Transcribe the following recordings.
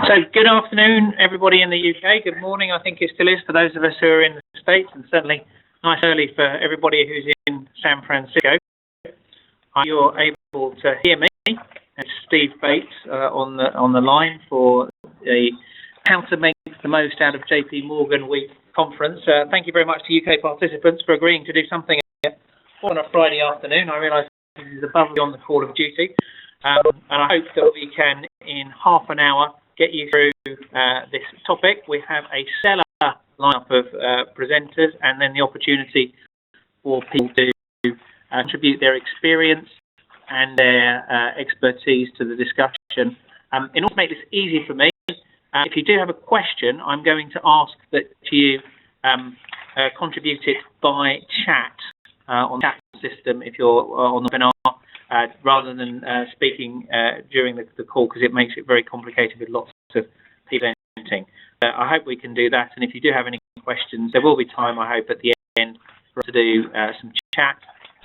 So good afternoon, everybody in the UK. Good morning, I think it still is for those of us who are in the States, and certainly nice early for everybody who's in San Francisco. You're able to hear me. It's Steve Bates on the line for the How to Make the Most Out of JP Morgan Week conference. Thank you very much to UK participants for agreeing to do something on a Friday afternoon. I realise this is above and beyond the call of duty, and I hope that we can, in half an hour, get you through this topic. We have a stellar lineup of presenters, and then the opportunity for people to contribute their experience and their expertise to the discussion. In order to make this easy for me, if you do have a question, I'm going to ask that you contribute it by chat on the chat system if you're on the webinar, rather than speaking during the call, because it makes it very complicated with lots of people presenting. I hope we can do that, and if you do have any questions, there will be time, I hope, at the end for us to do some chat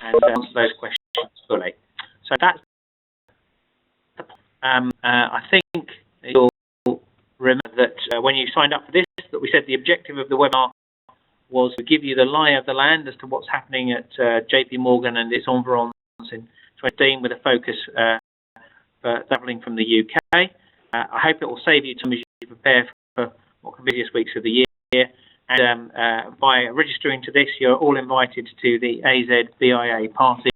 and answer those questions fully. So that's I think you'll remember that when you signed up for this, that we said the objective of the webinar was to give you the lie of the land as to what's happening at JP Morgan and its environs in 2015, with a focus for travelling from the UK. I hope it will save you time as you prepare for what can be the busiest weeks of the year. And by registering to this, you're all invited to the AZ BIA party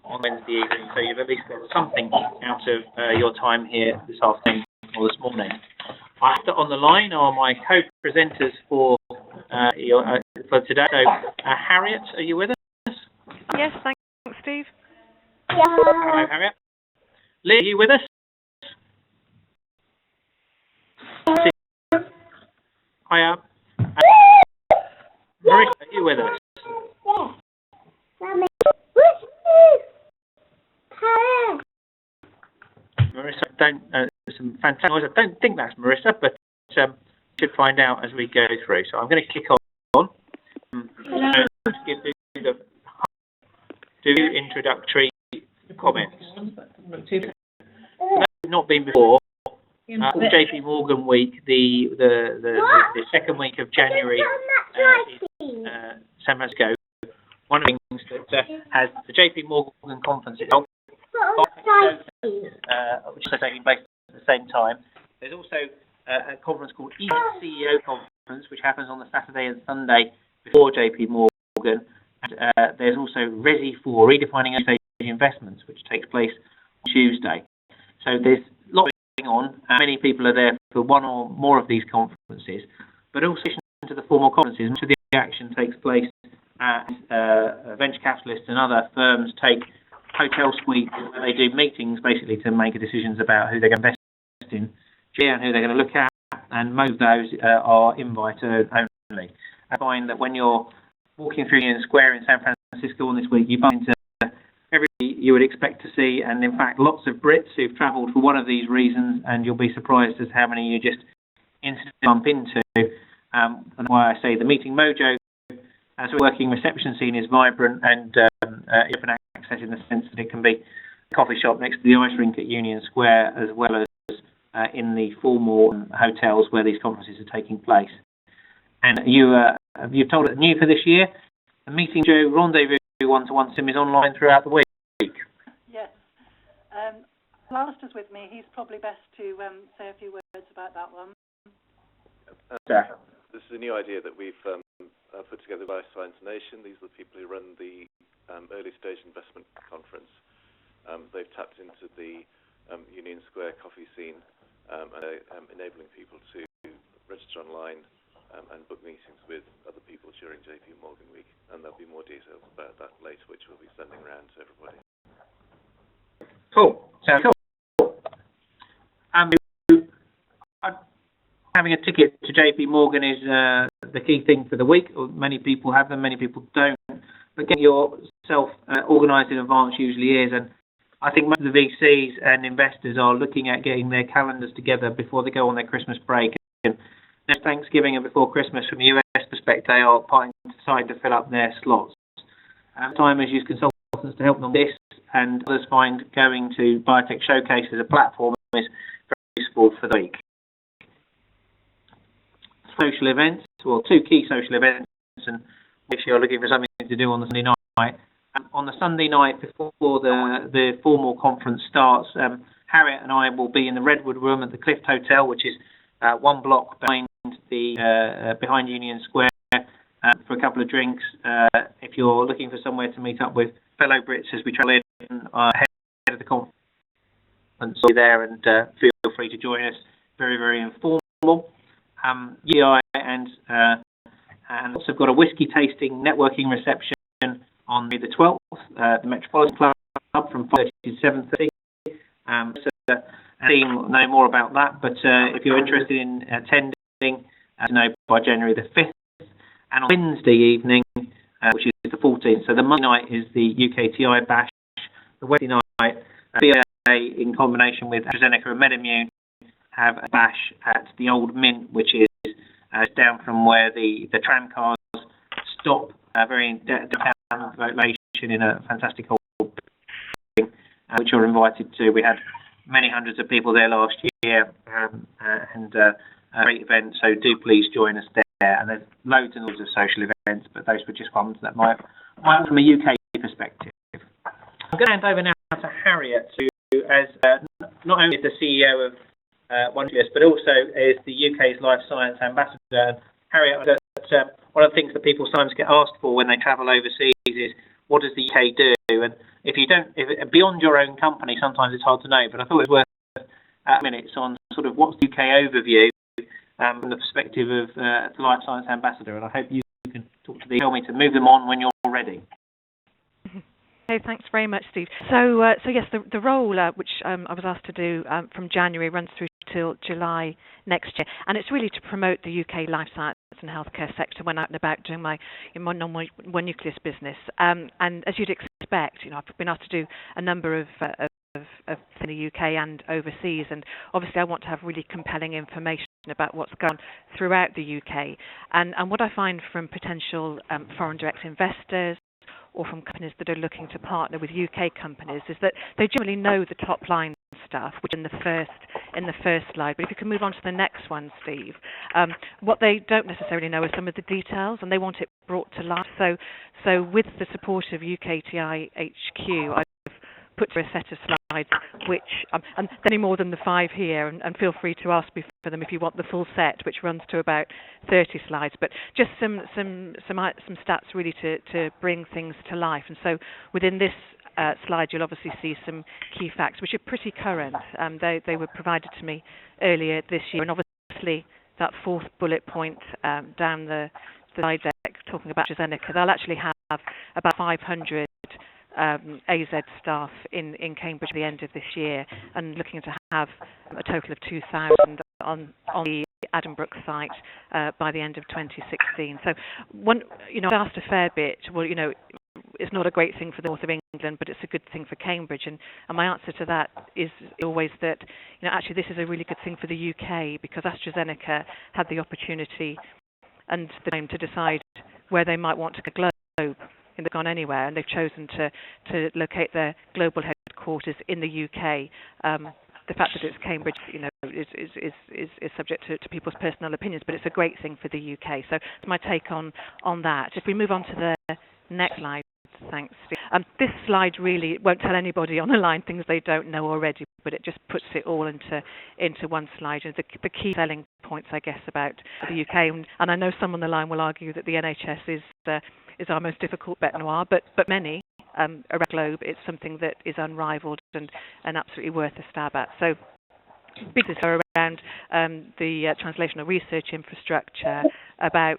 on Wednesday evening, so you've at least got something out of your time here this afternoon or this morning. On the line are my co-presenters for today. So, Harriet, are you with us? Yes, thanks, Steve. Yeah. Hello, Harriet. Lee, are you with us? Hiya. Marissa, are you with us? Marissa, some fantastic noise. I don't think that's Marissa, but should find out as we go through. So I'm going to kick on. Give do introductory comments. Not been before. JP Morgan Week, the second week of January in San Francisco. One of the things that has the JP Morgan conference itself, which is taking place at the same time. There's also a conference called CEO Conference, which happens on the Saturday and Sunday before JP Morgan. And there's also Resi 4, Redefining Early Stage Investments, which takes place on Tuesday. So there's lots going on. Many people are there for one or more of these conferences, but also in addition to the formal conferences, much of the action takes place as venture capitalists and other firms take hotel suites where they do meetings basically to make decisions about who they're going to invest in and who they're going to look at, and most of those are invite only. I find that when you're walking through Union Square in San Francisco on this week, you bump into everybody you would expect to see, and in fact lots of Brits who've travelled for one of these reasons, and you'll be surprised as how many you just instantly bump into. And why I say the meeting mojo as a working reception scene is vibrant and open access in the sense that it can be a coffee shop next to the ice rink at Union Square, as well as in the formal hotels where these conferences are taking place. And you've told it new for this year, the Meeting Joe Rendezvous one-to-one sim is online throughout the week. Yes. Last is with me. He's probably best to say a few words about that one. This is a new idea that we've put together by Science Nation. These are the people who run the Early Stage Investment Conference. They've tapped into the Union Square coffee scene and enabling people to register online and book meetings with other people during JP Morgan Week. And there'll be more details about that later, which we'll be sending around to everybody. Cool. Sounds cool. Having a ticket to JP Morgan is the key thing for the week. Many people have them, many people don't. But getting yourself organised in advance usually is. And I think most of the VCs and investors are looking at getting their calendars together before they go on their Christmas break. And next Thanksgiving and before Christmas, from a US perspective, they are deciding to fill up their slots. Time has used consultants to help them with this, and others find going to Biotech Showcase as a platform is very useful for the week. social events, or two key social events, and if you're looking for something to do on the Sunday night. On the Sunday night before the formal conference starts, Harriet and I will be in the Redwood Room at the Clift Hotel, which is one block behind behind Union Square, for a couple of drinks. If you're looking for somewhere to meet up with fellow Brits as we travel in ahead of the conference, we'll be there, and feel free to join us. Very, very informal. BIA and also got a whiskey tasting networking reception on the 12th, the Metropolitan Club from 5:30 to 7:30. So team know more about that, but if you're interested in attending, know by January the 5th. And on Wednesday evening, which is the 14th, so the Monday night is the UKTI bash. The Wednesday night, BIA in combination with AstraZeneca and MedImmune have a bash at the Old Mint, which is down from where the tram cars stop, very downtown location in a fantastic old building, which you're invited to. We had many hundreds of people there last year, and a great event, so do please join us there. And there's loads and loads of social events, but those were just ones that might from a UK perspective. I'm going to hand over now to Harriet, who, as not only is the CEO of OneUS, but also is the UK's Life Science Ambassador. Harriet, one of the things that people sometimes get asked for when they travel overseas is, what does the UK do? And if beyond your own company, sometimes it's hard to know, but I thought it was worth minutes on sort of what's the UK overview from the perspective of the Life Science Ambassador, and I hope you can tell me to move them on when you're ready. Okay, thanks very much, Steve. So yes, the role which I was asked to do from January runs through till July next year, and it's really to promote the UK life science and healthcare sector when out and about doing my One Nucleus business. And as you'd expect, I've been asked to do a number of in the UK and overseas, and obviously I want to have really compelling information about what's going on throughout the UK. And what I find from potential foreign direct investors or from companies that are looking to partner with UK companies is that they generally know the top line stuff, which in the first slide. But if you can move on to the next one, Steve, what they don't necessarily know are some of the details, and they want it brought to life. So with the support of UKTI HQ, I've put through a set of slides, which and any more than the 5 here, and feel free to ask me for them if you want the full set, which runs to about 30 slides. But just some stats really to bring things to life. And so within this slide, you'll obviously see some key facts, which are pretty current. They were provided to me earlier this year, and obviously that 4th bullet point down the slide deck talking about AstraZeneca, they'll actually have about 500 AZ staff in Cambridge at the end of this year, and looking to have a total of 2,000 on the Addenbrooke site by the end of 2016. So I've asked a fair bit, it's not a great thing for the north of England, but it's a good thing for Cambridge. And my answer to that is always that, actually this is a really good thing for the UK, because AstraZeneca had the opportunity and the time to decide where they might want to go globe. They've gone anywhere, and they've chosen to locate their global headquarters in the UK. The fact that it's Cambridge, is subject to people's personal opinions, but it's a great thing for the UK. So that's my take on that. If we move on to the next slide, thanks, Steve. This slide really won't tell anybody on the line things they don't know already, but it just puts it all into one slide. And the key selling points, I guess, about the UK, and I know some on the line will argue that the NHS is our most difficult bête noire, but many around the globe, it's something that is unrivaled and absolutely worth a stab at. So big are around the translational research infrastructure, about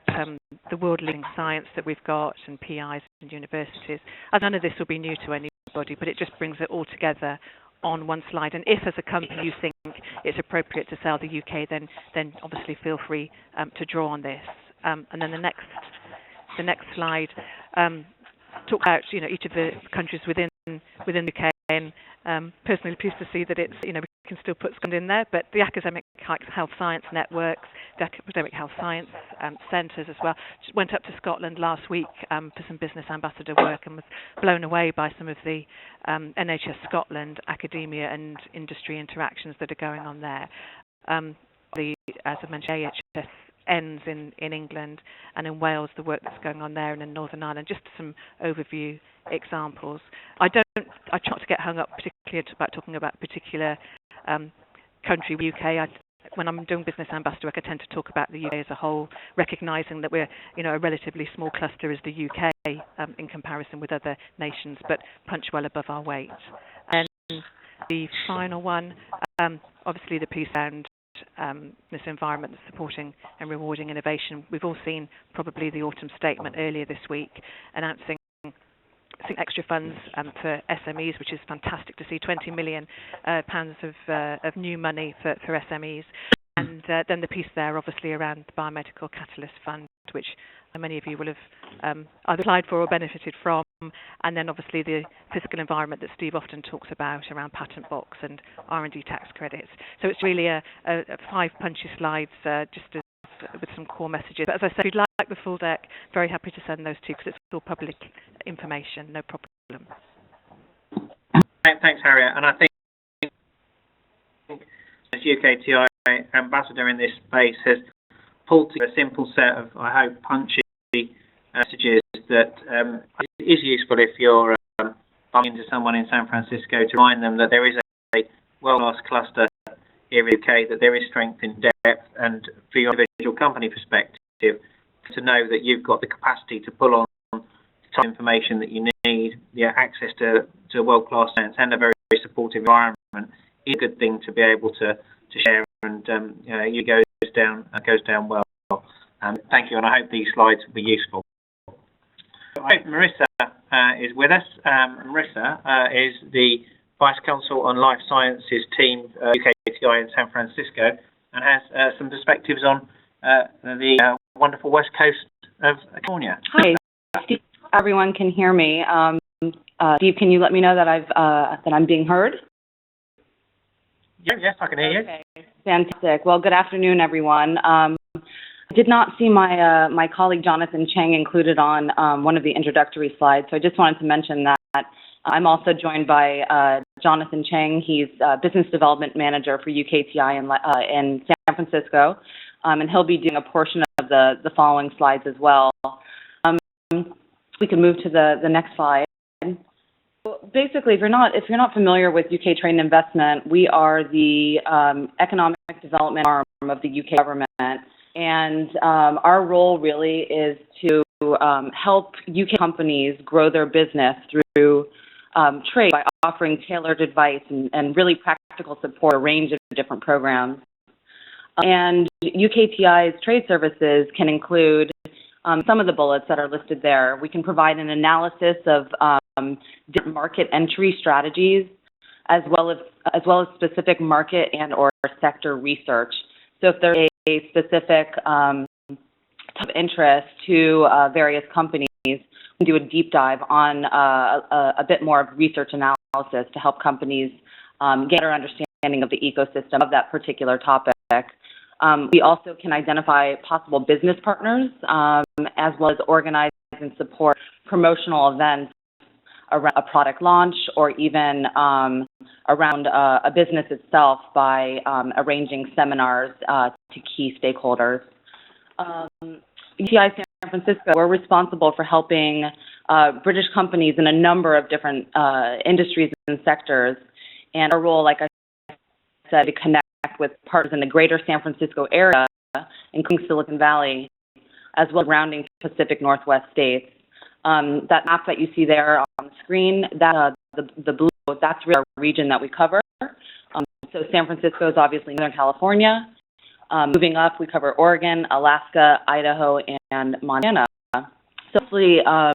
the world-leading science that we've got, and PIs and universities. And none of this will be new to anybody, but it just brings it all together on one slide. And if as a company you think it's appropriate to sell the UK, then obviously feel free to draw on this. And then the next slide talk about each of the countries within the UK, and personally pleased to see that it's we can still put Scotland in there, but the academic health science networks, the academic health science centres as well. Just went up to Scotland last week for some business ambassador work, and was blown away by some of the NHS Scotland academia and industry interactions that are going on there. As I mentioned, AHS ends in England, and in Wales the work that's going on there, and in Northern Ireland. Just some overview examples. I try not to get hung up particularly about talking about particular country, UK. When I'm doing business ambassador work, I tend to talk about the UK as a whole, recognising that we're, a relatively small cluster as the UK in comparison with other nations, but punch well above our weight. And the final one, obviously the piece around this environment that's supporting and rewarding innovation. We've all seen probably the autumn statement earlier this week announcing extra funds for SMEs, which is fantastic to see. £20 million of new money for SMEs, and then the piece there, obviously, around the Biomedical Catalyst Fund, which many of you will have either applied for or benefited from, and then obviously the fiscal environment that Steve often talks about around patent box and R&D tax credits. So it's really a 5 punchy slides with some core messages. But as I said, if you'd like the full deck, very happy to send those to you because it's all public information, no problem. Thanks, Harriet. And I think as UKTI ambassador in this space has pulled together a simple set of, I hope, punchy messages that is useful if you're bumping into someone in San Francisco to remind them that there is a world-class cluster here in the UK, that there is strength in depth, and for your individual company perspective, to know that you've got the capacity to pull on the type of information that you need, access to world-class science and a very, very supportive environment is a good thing to be able to share, and it goes down well. Thank you, and I hope these slides will be useful. I hope Marissa is with us. Marissa is the Vice Consul on Life Sciences team, UKTI in San Francisco, and has some perspectives on the wonderful west coast of California. Hi, Steve, everyone can hear me. Steve, can you let me know that I'm being heard? Yes, I can hear you. Okay, fantastic. Well, good afternoon, everyone. I did not see my colleague Jonathan Chang included on one of the introductory slides, so I just wanted to mention that. I'm also joined by Jonathan Chang. He's Business Development Manager for UKTI in San Francisco, and he'll be doing a portion of the following slides as well. We can move to the next slide. Basically, if you're not familiar with UK Trade and Investment, we are the economic development arm of the UK government, and our role really is to help UK companies grow their business through trade by offering tailored advice and really practical support, a range of different programs. And UKTI's trade services can include some of the bullets that are listed there. We can provide an analysis of different market entry strategies, as well as specific market and or sector research. So if there's a specific of interest to various companies, we can do a deep dive on a bit more of research analysis to help companies get a better understanding of the ecosystem of that particular topic. We also can identify possible business partners, as well as organize and support promotional events around a product launch, or even around a business itself by arranging seminars to key stakeholders. UTI San Francisco, we're responsible for helping British companies in a number of different industries and sectors, and our role, like I said, to connect with partners in the greater San Francisco area, including Silicon Valley, as well as surrounding Pacific Northwest states. That map that you see there on the screen, that the blue, that's really our region that we cover. So San Francisco is obviously Northern California. Moving up, we cover Oregon, Alaska, Idaho, and Montana. So obviously, the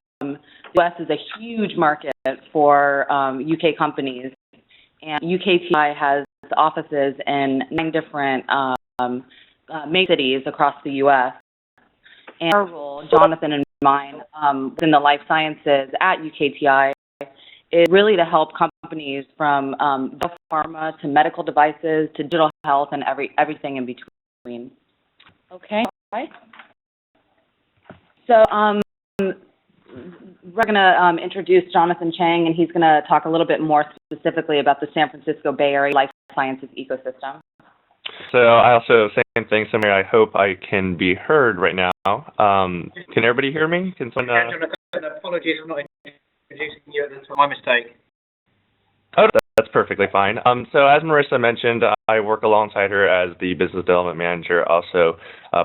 U.S. is a huge market for UK companies, and UKTI has offices in 9 different main cities across the U.S. And our role, Jonathan and mine, within the life sciences at UKTI, is really to help companies from pharma to medical devices to digital health and everything in between. Okay. So we're going to introduce Jonathan Chang, and he's going to talk a little bit more specifically about the San Francisco Bay Area life sciences ecosystem. So I also, same thing, Samir, I hope I can be heard right now. Can everybody hear me? Can someone... Apologies for not introducing you at the time. My mistake. Oh, that's perfectly fine. So as Marissa mentioned, I work alongside her as the business development manager, also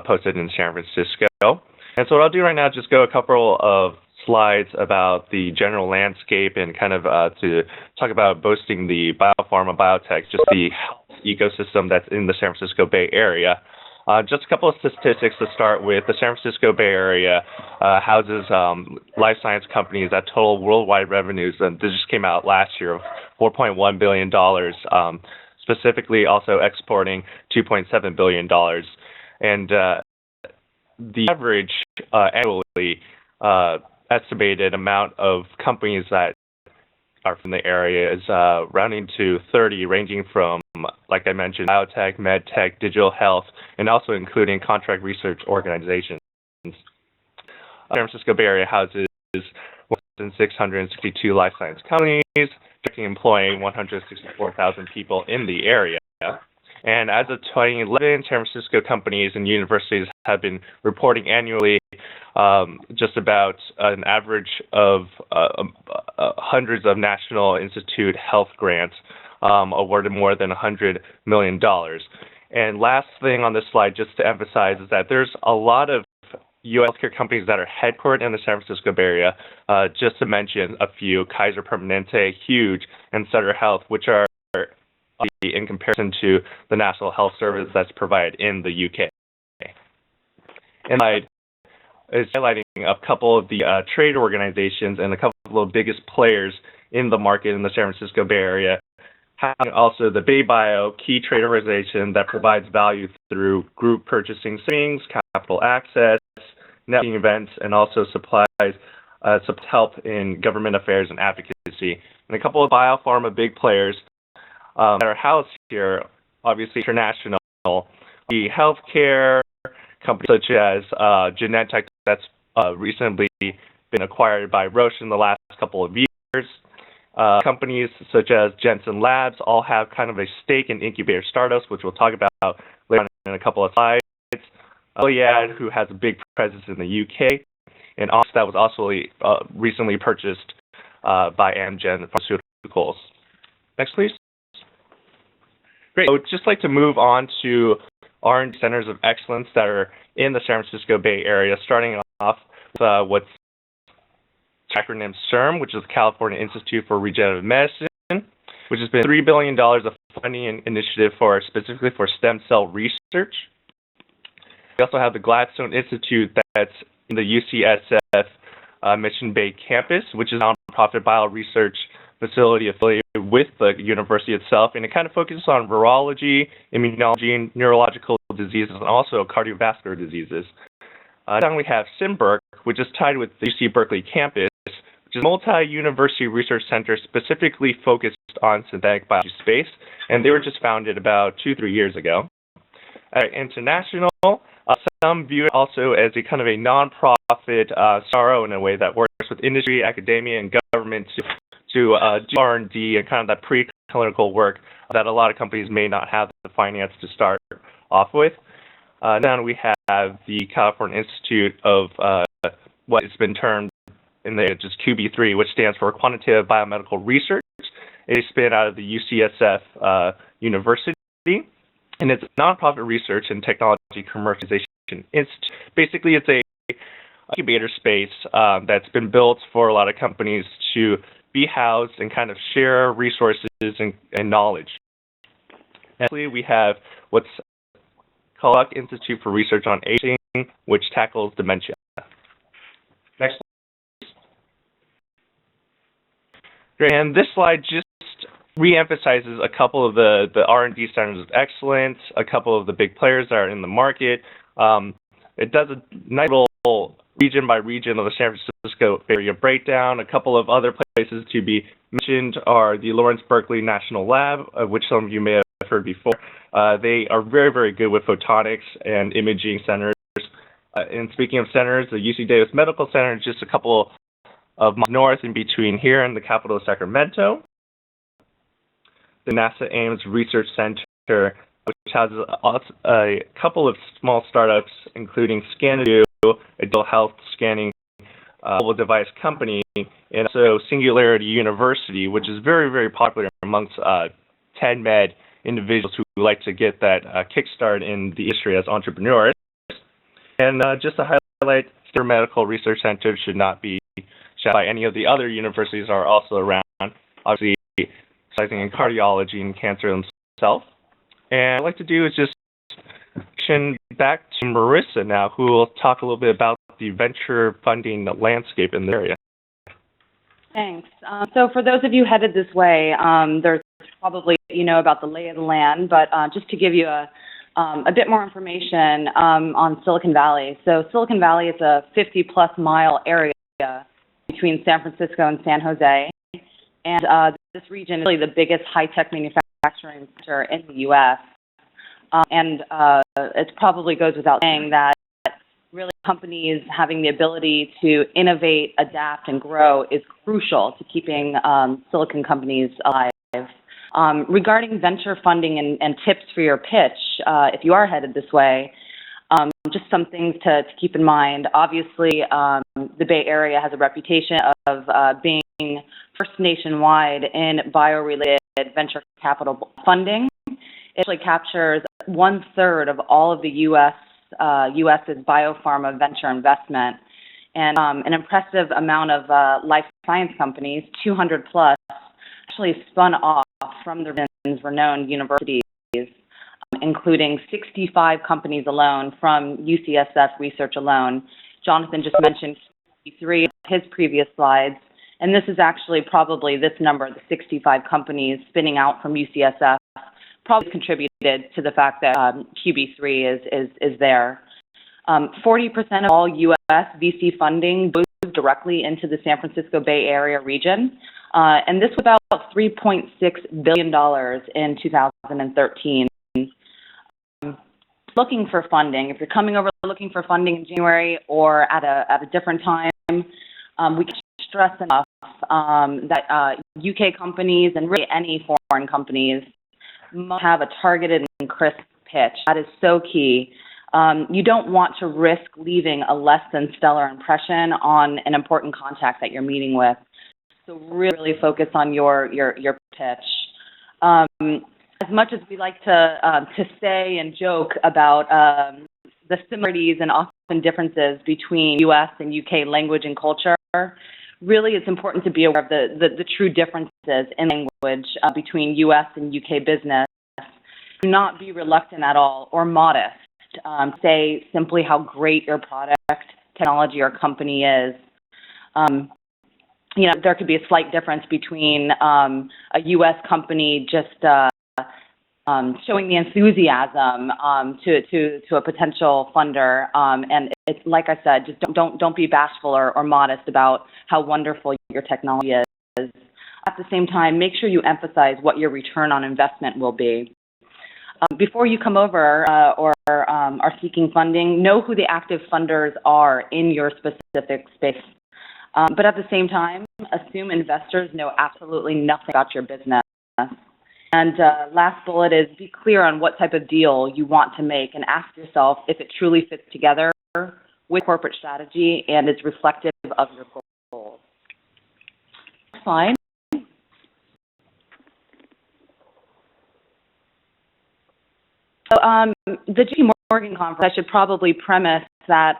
posted in San Francisco. And so what I'll do right now is just go a couple of slides about the general landscape and kind of to talk about boosting the biopharma, biotech, just the health ecosystem that's in the San Francisco Bay Area. Just a couple of statistics to start with. The San Francisco Bay Area houses life science companies that total worldwide revenues, and this just came out last year, of $4.1 billion, specifically also exporting $2.7 billion. And the average annually estimated amount of companies that are from the area is rounding to 30, ranging from, like I mentioned, biotech, medtech, digital health, and also including contract research organizations. San Francisco Bay Area houses 1,662 life science companies, employing 164,000 people in the area. And as of 2011, San Francisco companies and universities have been reporting annually just about an average of hundreds of National Institute health grants awarded more than $100 million. And last thing on this slide, just to emphasize, is that there's a lot of U.S. healthcare companies that are headquartered in the San Francisco Bay Area, just to mention a few: Kaiser Permanente, Huge, and Sutter Health, which are in comparison to the National Health Service that's provided in the UK. And I is highlighting a couple of the trade organizations and a couple of the biggest players in the market in the San Francisco Bay Area. Also, the BIA, key trade organization that provides value through group purchasing savings, capital access, networking events, and also supplies help in government affairs and advocacy. And a couple of biopharma big players that are housed here, obviously international, the healthcare companies such as Genentech, that's recently been acquired by Roche in the last couple of years. Companies such as Jensen Labs all have kind of a stake in incubator startups, which we'll talk about later on in a couple of slides. Gilead, who has a big presence in the UK, and also that was also recently purchased by Amgen Pharmaceuticals. Next, please. Great. I would just like to move on to R&D centers of excellence that are in the San Francisco Bay Area, starting off with what's acronym CIRM, which is the California Institute for Regenerative Medicine, which has been $3 billion of funding initiative specifically for stem cell research. We also have the Gladstone Institute that's in the UCSF Mission Bay campus, which is a nonprofit bioresearch facility affiliated with the university itself, and it kind of focuses on virology, immunology, neurological diseases, and also cardiovascular diseases. Then we have SIMBERC, which is tied with the UC Berkeley campus, which is a multi-university research center specifically focused on synthetic biology space, and they were just founded about 2-3 years ago. International, some view it also as a kind of a non-profit CRO in a way that works with industry, academia, and government to do R&D and kind of that preclinical work that a lot of companies may not have the finance to start off with. Then we have the California Institute of what has been termed in the just QB3, which stands for Quantitative Biomedical Research. It is spin out of the UCSF University, and it's a nonprofit research and technology commercialization institute. Basically, it's a incubator space that's been built for a lot of companies to be housed and kind of share resources and knowledge. Lastly, we have what's called Buck Institute for Research on Aging, which tackles dementia. Next. Great. And this slide just re-emphasizes a couple of the R&D centers of excellence, a couple of the big players that are in the market. It does a nice little region by region of the San Francisco area breakdown. A couple of other places to be mentioned are the Lawrence Berkeley National Lab, which some of you may have heard before. They are very, very good with photonics and imaging centers. And speaking of centers, the UC Davis Medical Center is just a couple of miles north in between here and the capital of Sacramento. The NASA Ames Research Center which has a couple of small startups, including Scanadu, a digital health scanning mobile device company, and also Singularity University, which is very, very popular amongst 10 med individuals who like to get that kickstart in the industry as entrepreneurs. And just to highlight, Stanford Medical Research Center should not be shut by any of the other universities that are also around, obviously specializing in cardiology and cancer themselves. And what I'd like to do is just transition back to Marissa now, who will talk a little bit about the venture funding landscape in the area. Thanks. So for those of you headed this way, there's probably, about the lay of the land, but just to give you a bit more information on Silicon Valley. So Silicon Valley is a 50-plus mile area between San Francisco and San Jose, and this region is really the biggest high-tech manufacturing center in the U.S. And it probably goes without saying that really companies having the ability to innovate, adapt, and grow is crucial to keeping silicon companies alive. Regarding venture funding and tips for your pitch, if you are headed this way, just some things to keep in mind. Obviously, the Bay Area has a reputation of being first nationwide in bio-related venture capital funding. It actually captures 1/3 of all of the U.S.'s biopharma venture investment, and an impressive amount of life science companies, 200 plus, actually spun off from the region's renowned universities, including 65 companies alone from UCSF research alone. Jonathan just mentioned 3 of his previous slides, and this is actually probably this number, the 65 companies spinning out from UCSF, probably contributed to the fact that QB3 is there. 40% of all U.S. VC funding goes directly into the San Francisco Bay Area region, and this was about $3.6 billion in 2013. Looking for funding, if you're coming over looking for funding in January or at a different time, we can stress enough that UK companies and really any foreign companies must have a targeted and crisp pitch. That is so key. You don't want to risk leaving a less than stellar impression on an important contact that you're meeting with. So really focus on your pitch. As much as we like to say and joke about the similarities and often differences between U.S. and U.K. language and culture, really it's important to be aware of the true differences in language between U.S. and U.K. business. Do not be reluctant at all or modest. Say simply how great your product, technology, or company is. There could be a slight difference between a U.S. company just showing the enthusiasm to a potential funder, and it's like I said, just don't be bashful or modest about how wonderful your technology is. At the same time, make sure you emphasize what your return on investment will be. Before you come over or are seeking funding, know who the active funders are in your specific space. But at the same time, assume investors know absolutely nothing about your business. And last bullet is be clear on what type of deal you want to make and ask yourself if it truly fits together with corporate strategy and is reflective of your goals. Next slide. So the JP Morgan conference, I should probably premise that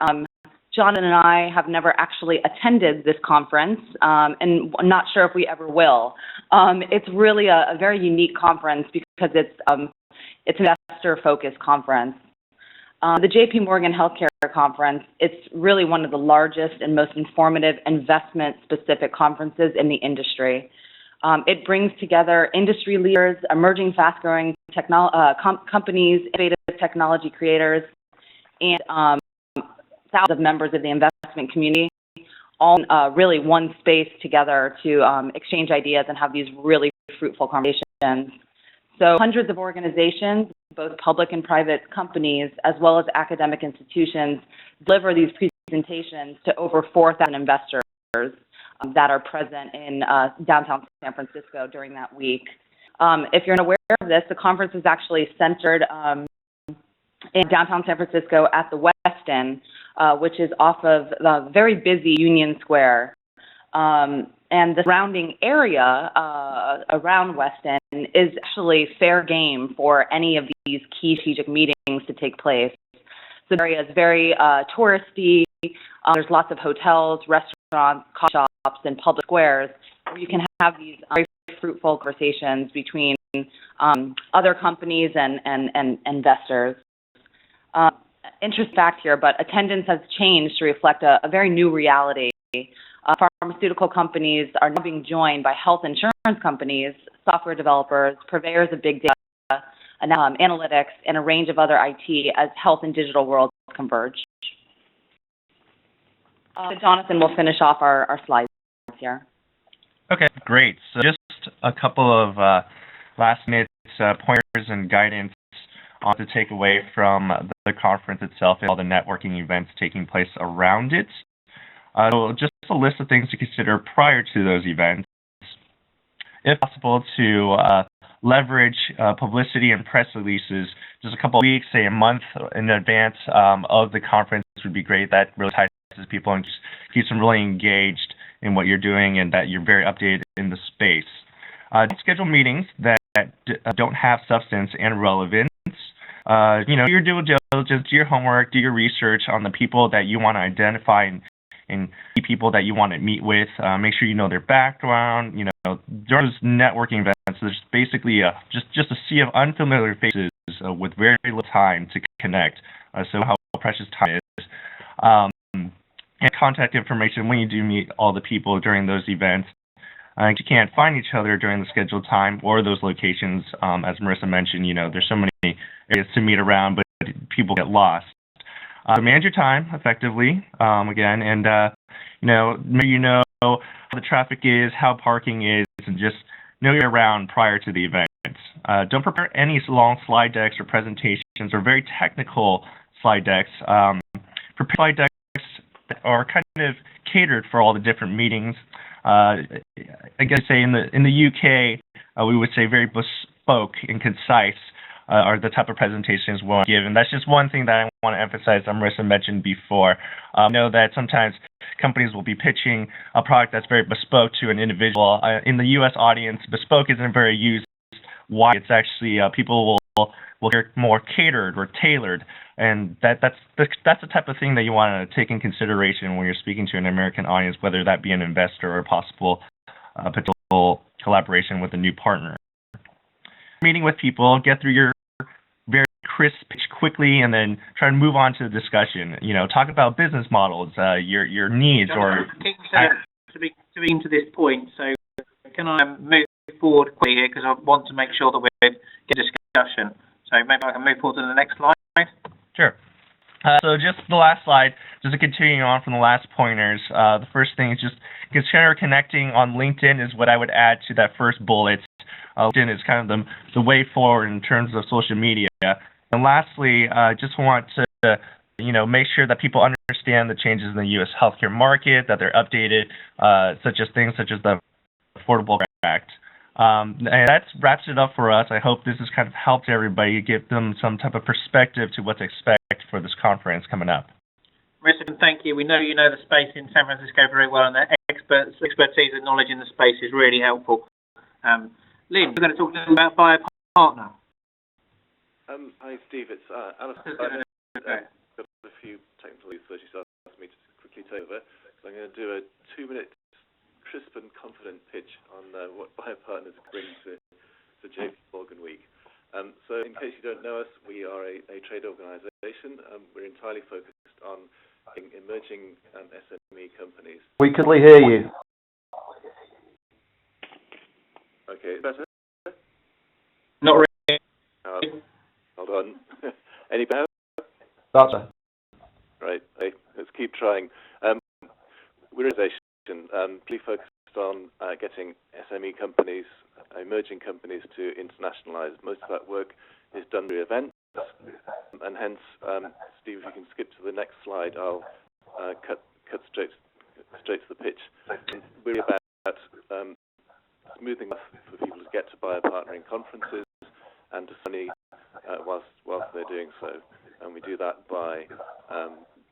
Jonathan and I have never actually attended this conference, and I'm not sure if we ever will. It's really a very unique conference because it's an investor-focused conference. The JP Morgan Healthcare Conference, it's really one of the largest and most informative investment-specific conferences in the industry. It brings together industry leaders, emerging fast-growing companies, innovative technology creators, and thousands of members of the investment community, all in really one space together to exchange ideas and have these really fruitful conversations. So hundreds of organizations, both public and private companies, as well as academic institutions, deliver these presentations to over 4,000 investors that are present in downtown San Francisco during that week. If you're not aware of this, the conference is actually centered in downtown San Francisco at the Westin, which is off of the very busy Union Square. And the surrounding area around Westin is actually fair game for any of these key strategic meetings to take place. So the area is very touristy. There's lots of hotels, restaurants, coffee shops, and public squares where you can have these very fruitful conversations between other companies and investors. Interesting fact here, but attendance has changed to reflect a very new reality. Pharmaceutical companies are now being joined by health insurance companies, software developers, purveyors of big data, analytics, and a range of other IT as health and digital worlds converge. Jonathan will finish off our slides here. Okay, great. So just a couple of last-minute pointers and guidance to take away from the conference itself and all the networking events taking place around it. So just a list of things to consider prior to those events. If possible, to leverage publicity and press releases just a couple of weeks, say a month in advance of the conference would be great. That really entices people and just keeps them really engaged in what you're doing and that you're very updated in the space. Schedule meetings that don't have substance and relevance. Do your due diligence, do your homework, do your research on the people that you want to identify and people that you want to meet with. Make sure you know their background. During those networking events, there's basically just a sea of unfamiliar faces with very little time to connect. So how precious time is. And contact information when you do meet all the people during those events. You can't find each other during the scheduled time or those locations. As Marissa mentioned, there's so many areas to meet around, but people get lost. Manage your time effectively, again, and how the traffic is, how parking is, and just know you're around prior to the event. Don't prepare any long slide decks or presentations or very technical slide decks. Prepare slide decks that are kind of catered for all the different meetings. I guess say in the UK, we would say very bespoke and concise are the type of presentations we want to give. And that's just one thing that I want to emphasize that Marissa mentioned before. I know that sometimes companies will be pitching a product that's very bespoke to an individual. In the U.S. audience, bespoke isn't very used. Why? It's actually people will hear more catered or tailored. And that's the type of thing that you want to take in consideration when you're speaking to an American audience, whether that be an investor or a possible potential collaboration with a new partner. Meeting with people, get through your very crisp pitch quickly, and then try to move on to the discussion. Talk about business models, your needs, or to be to this point. So can I move forward quickly here because I want to make sure that we get discussion. So maybe I can move forward to the next slide. Sure. So just the last slide, just continuing on from the last pointers. The first thing is just consider connecting on LinkedIn is what I would add to that first bullet. LinkedIn is kind of the way forward in terms of social media. And lastly, just want to make sure that people understand the changes in the U.S. healthcare market, that they're updated, such as the Affordable Care Act. And that wraps it up for us. I hope this has kind of helped everybody, give them some type of perspective to what to expect for this conference coming up. Marissa, thank you. We know you know the space in San Francisco very well, and the expertise and knowledge in the space is really helpful. Lynn, we're going to talk a little about BIA Partner. Hi, Steve. It's Alistair. I've got a few technical issues, so she's asked me to quickly take over. So I'm going to do a 2-minute crisp and confident pitch on what BIA Partners bring to JP Morgan Week. So in case you don't know us, we are a trade organization. We're entirely focused on emerging SME companies. We can hear you. Okay, better? Not really. Hold on. Any better? Better. Right. Let's keep trying. We're an organization really focused on getting SME companies, emerging companies to internationalize. Most of that work is done through events, and hence, Steve, if you can skip to the next slide, I'll cut straight to the pitch. We're about smoothing up for people to get to BIA partnering conferences and to money whilst they're doing so. And we do that by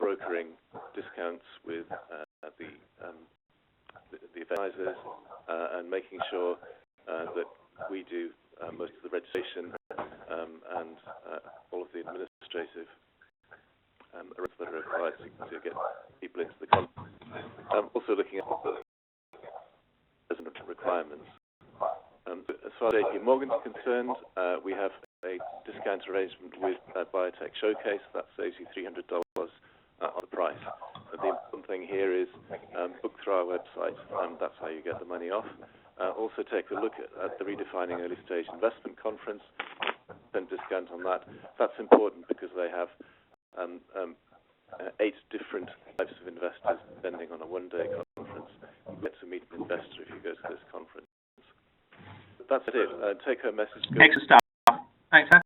brokering discounts with the advisors and making sure that we do most of the registration and all of the administrative arrangements that are required to get people into the conference. Also looking at requirements. As far as JP Morgan is concerned, we have a discount arrangement with Biotech Showcase that saves you $300 on the price. But the important thing here is book through our website, and that's how you get the money off. Also take a look at the Redefining Early Stage Investment Conference, 10% discount on that. That's important because they have 8 different types of investors attending on a one-day conference. You get to meet an investor if you go to this conference. That's it. Take home message. Excellent stuff. Thanks, sir.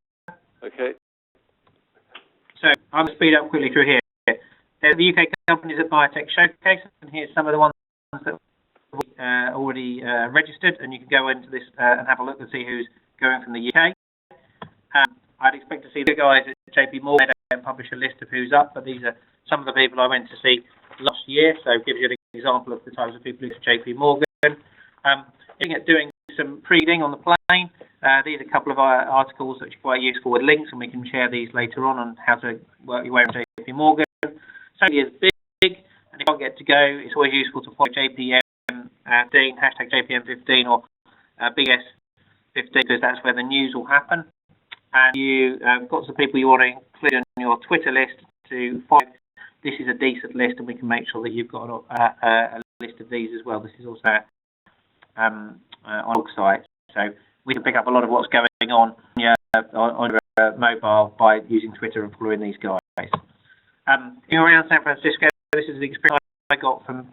Okay. So I'm going to speed up quickly through here. There's the UK companies at Biotech Showcase, and here's some of the ones that are already registered, and you can go into this and have a look and see who's going from the UK. I'd expect to see the guys at JP Morgan. They don't publish a list of who's up, but these are some of the people I went to see last year, so it gives you an example of the types of people who are JP Morgan. Looking at doing some reading on the plane. These are a couple of articles which are quite useful with links, and we can share these later on how to work your way on JP Morgan. So it is big, and if I get to go, it's always useful to follow JPM15, hashtag JPM15 or BS15, because that's where the news will happen. And you got some people you want to include on your Twitter list to follow. This is a decent list, and we can make sure that you've got a list of these as well. This is also on our site, so we can pick up a lot of what's going on your mobile by using Twitter and following these guys. Being around San Francisco, this is the experience I got from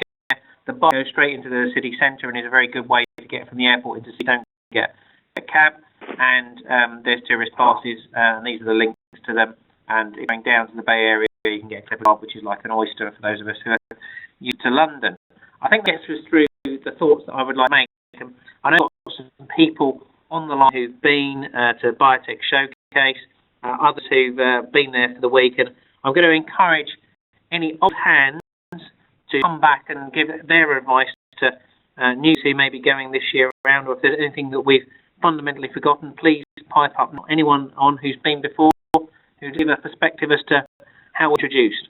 the bus goes straight into the city centre and is a very good way to get from the airport into city. Don't get a cab, and there's tourist passes, and these are the links to them. And if going down to the Bay Area, you can get a club, which is like an oyster for those of us who are used to London. I think that gets us through the thoughts that I would like to make. I know lots of people on the line who've been to Biotech Showcase, others who've been there for the week, and I'm going to encourage any old hands to come back and give their advice to news who may be going this year around, or if there's anything that we've fundamentally forgotten, please pipe up. Not anyone on who's been before, who give a perspective as to how we're introduced.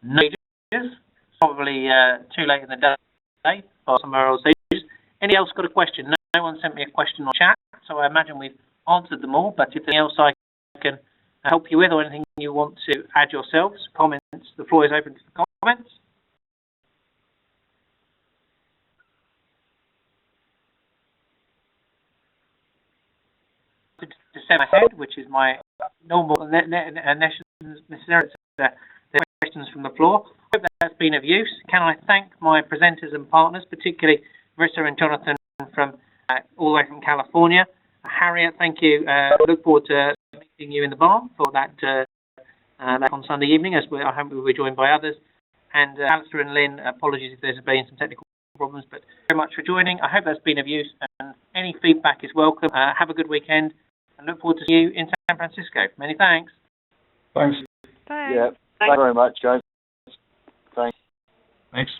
No, probably too late in the day or somewhere else. Any else got a question? No one sent me a question on chat, so I imagine we've answered them all. But if anything else I can help you with, or anything you want to add yourselves, comments, the floor is open to comments. December ahead, which is my normal necessary questions from the floor. I hope that's been of use. Can I thank my presenters and partners, particularly Marissa and Jonathan from all the way from California. Harriet, thank you. Look forward to meeting you in the bar for that on Sunday evening, as I hope we'll be joined by others. And Alistair and Lynn, apologies if there's been some technical problems, but very much for joining. I hope that's been of use, and any feedback is welcome. Have a good weekend, and look forward to seeing you in San Francisco. Many thanks. Thanks. Thanks. Yeah. Thanks very much, guys. Thanks. Thanks.